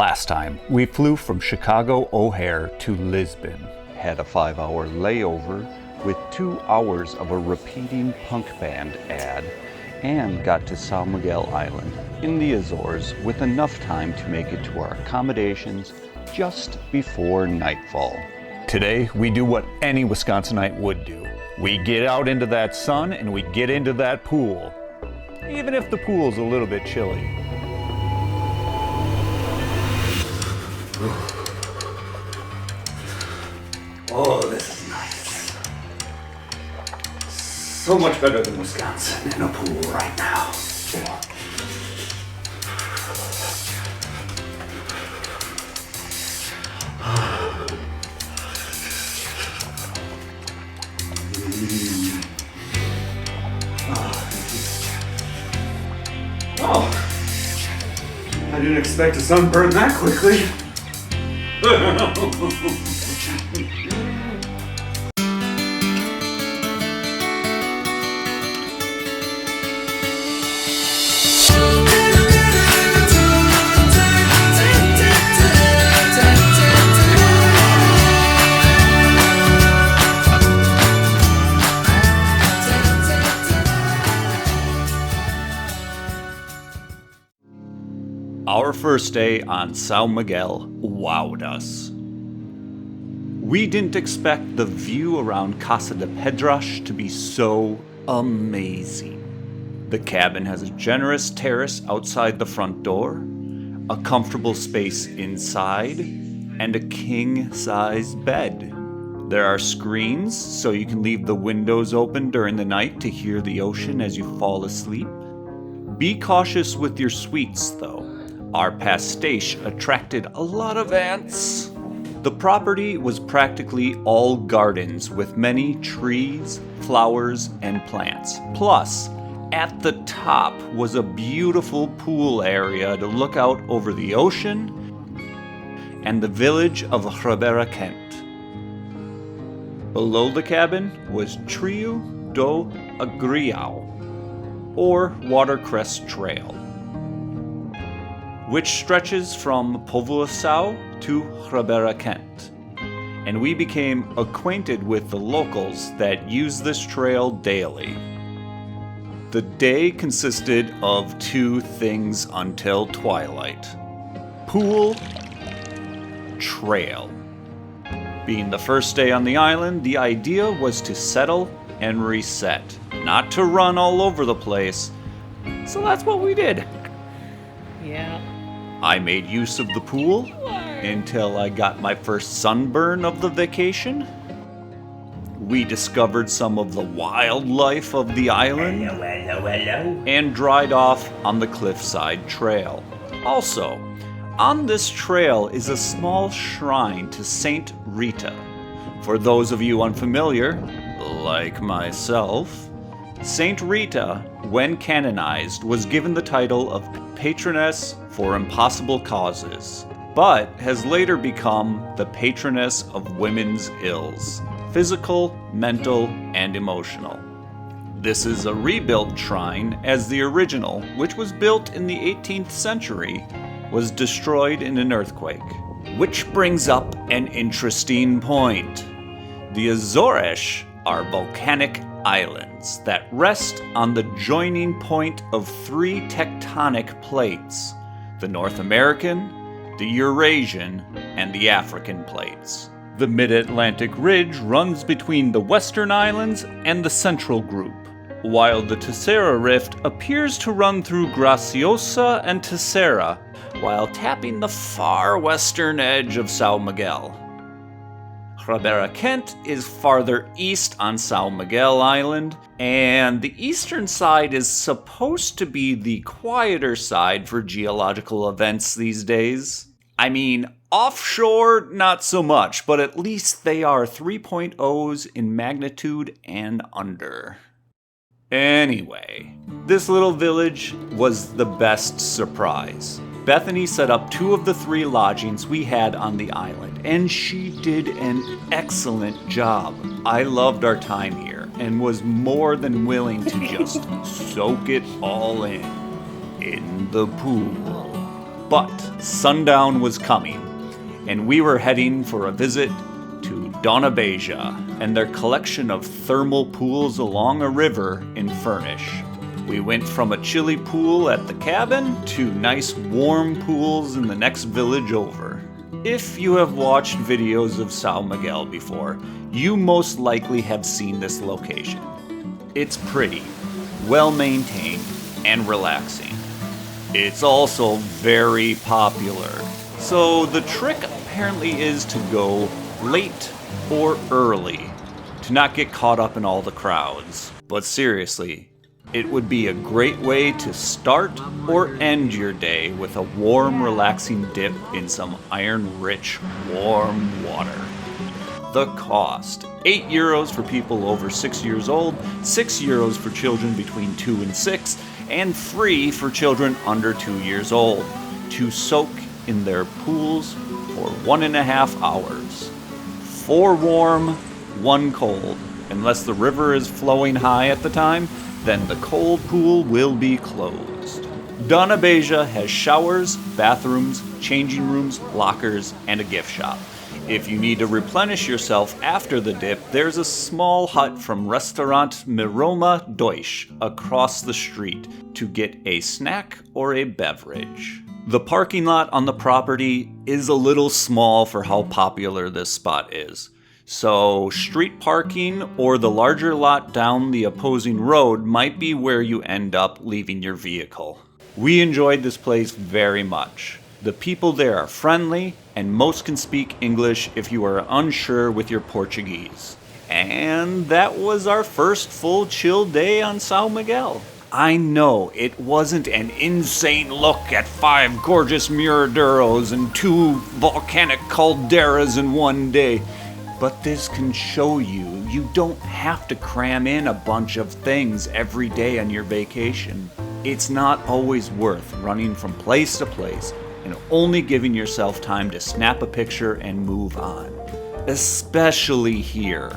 Last time, we flew from Chicago O'Hare to Lisbon. Had a 5-hour layover with 2 hours of a repeating punk band ad, and got to São Miguel Island in the Azores with enough time to make it to our accommodations just before nightfall. Today, we do what any Wisconsinite would do. We get out into that sun and we get into that pool, even if the pool's a little bit chilly. Oh, this is nice. So much better than Wisconsin in a pool right now. Oh, I didn't expect a sunburn that quickly. Our first day on São Miguel wowed us. We didn't expect the view around Casa de Pedras to be so amazing. The cabin has a generous terrace outside the front door, a comfortable space inside, and a king-size bed. There are screens so you can leave the windows open during the night to hear the ocean as you fall asleep. Be cautious with your sweets, though. Our pastiche attracted a lot of ants. The property was practically all gardens with many trees, flowers, and plants. Plus, at the top was a beautiful pool area to look out over the ocean and the village of Reenactment. Below the cabin was Trilho do Agrião, or Watercress Trail, which stretches from Poolside to Reenactment, and we became acquainted with the locals that use this trail daily. The day consisted of 2 things until twilight: pool, trail. Being the first day on the island, the idea was to settle and reset, not to run all over the place, so that's what we did. Yeah. I made use of the pool until I got my first sunburn of the vacation. We discovered some of the wildlife of the island and dried off on the cliffside trail. Also, on this trail is a small shrine to Saint Rita. For those of you unfamiliar, like myself, Saint Rita, when canonized, was given the title of patroness for impossible causes, but has later become the patroness of women's ills, physical, mental, and emotional. This is a rebuilt shrine, as the original, which was built in the 18th century, was destroyed in an earthquake. Which brings up an interesting point. The Azores are volcanic islands that rest on the joining point of 3 tectonic plates: the North American, the Eurasian, and the African plates. The Mid-Atlantic Ridge runs between the Western Islands and the Central Group, while the Terceira Rift appears to run through Graciosa and Terceira, while tapping the far western edge of São Miguel. Reenactment is farther east on São Miguel Island, and the eastern side is supposed to be the quieter side for geological events these days. I mean, offshore, not so much, but at least they are 3.0s in magnitude and under. Anyway, this little village was the best surprise. Bethany set up 2 of the 3 lodgings we had on the island, and she did an excellent job. I loved our time here and was more than willing to just soak it all in the pool. But sundown was coming, and we were heading for a visit to Dona Beja and their collection of thermal pools along a river in Furnish. We went from a chilly pool at the cabin to nice warm pools in the next village over. If you have watched videos of São Miguel before, you most likely have seen this location. It's pretty, well maintained, and relaxing. It's also very popular. So the trick apparently is to go late or early to not get caught up in all the crowds. But seriously, it would be a great way to start or end your day with a warm, relaxing dip in some iron-rich, warm water. The cost: €8 for people over 6 years old, €6 for children between 2 and 6, and free for children under 2 years old to soak in their pools for 1.5 hours. 4 warm, 1 cold. Unless the river is flowing high at the time, then the cold pool will be closed. Dona Beja has showers, bathrooms, changing rooms, lockers, and a gift shop. If you need to replenish yourself after the dip, there's a small hut from Restaurant Miroma Deutsch across the street to get a snack or a beverage. The parking lot on the property is a little small for how popular this spot is. So street parking or the larger lot down the opposing road might be where you end up leaving your vehicle. We enjoyed this place very much. The people there are friendly, and most can speak English if you are unsure with your Portuguese. And that was our first full chill day on São Miguel. I know it wasn't an insane look at 5 gorgeous miraduros and 2 volcanic calderas in one day. But this can show you don't have to cram in a bunch of things every day on your vacation. It's not always worth running from place to place and only giving yourself time to snap a picture and move on. Especially here.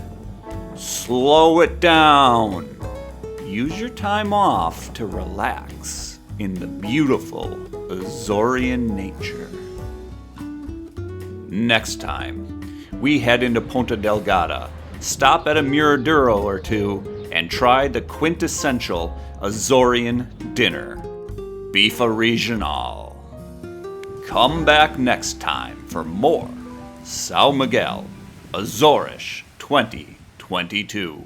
Slow it down. Use your time off to relax in the beautiful Azorean nature. Next time, we head into Ponta Delgada, stop at a Miraduro or 2, and try the quintessential Azorean dinner, Bifa Regional. Come back next time for more São Miguel, Azores 2022.